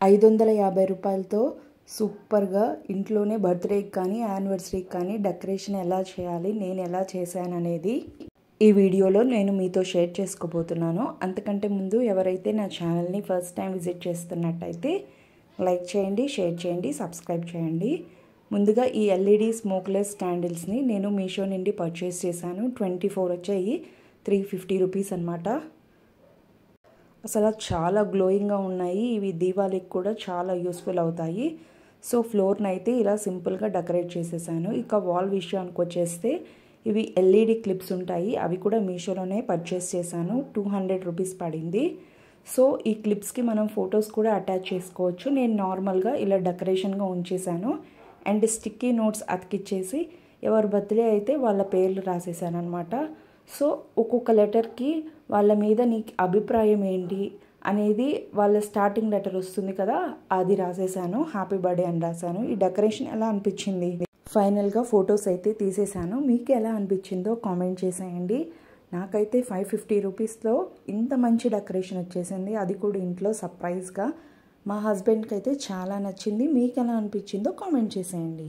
550 రూపాయలతో సూపర్గా ఇంట్లోనే బర్త్డేకి కానీ యానివర్సరీకి కానీ డెకరేషన్ ఎలా చేయాలి, నేను ఎలా చేశాననేది ఈ వీడియోలో నేను మీతో షేర్ చేసుకోబోతున్నాను. అంతకంటే ముందు ఎవరైతే నా ఛానల్ని ఫస్ట్ టైం విజిట్ చేస్తున్నట్టయితే లైక్ చేయండి, షేర్ చేయండి, సబ్స్క్రైబ్ చేయండి. ముందుగా ఈ ఎల్ఈడి స్మోక్లెస్ క్యాండిల్స్ని నేను మీషో నుండి పర్చేస్ చేశాను. 24 వచ్చాయి, 350 రూపీస్ అనమాట. అసలు చాలా గ్లోయింగ్గా ఉన్నాయి. ఇవి దీవాళికి కూడా చాలా యూస్ఫుల్ అవుతాయి. సో ఫ్లోర్ని అయితే ఇలా సింపుల్గా డెకరేట్ చేసేసాను. ఇక వాల్ విషయానికి వచ్చేస్తే ఇవి ఎల్ఈడి క్లిప్స్ ఉంటాయి. అవి కూడా మీషోలోనే పర్చేస్ చేశాను. 200 రూపీస్ పడింది. సో ఈ క్లిప్స్కి మనం ఫొటోస్ కూడా అటాచ్ చేసుకోవచ్చు. నేను నార్మల్గా ఇలా డెకరేషన్గా ఉంచేసాను. అండ్ స్టిక్కీ నోట్స్ అతికిచ్చేసి ఎవరి బర్త్డే అయితే వాళ్ళ పేర్లు రాసేసాను అనమాట. సో ఒక్కొక్క లెటర్కి వాళ్ళ మీద నీకు అభిప్రాయం ఏంటి అనేది వాళ్ళ స్టార్టింగ్ లెటర్ వస్తుంది కదా, అది రాసేసాను. హ్యాపీ బర్త్డే అని రాశాను. ఈ డెకరేషన్ ఎలా అనిపించింది? ఫైనల్గా ఫొటోస్ అయితే తీసేసాను. మీకు ఎలా అనిపించిందో కామెంట్ చేసేయండి. నాకైతే 550 రూపీస్లో ఇంత మంచి డెకరేషన్ వచ్చేసింది, అది కూడా ఇంట్లో సర్ప్రైజ్గా. మా హస్బెండ్కి అయితే చాలా నచ్చింది. మీకు ఎలా అనిపించిందో కామెంట్ చేసేయండి.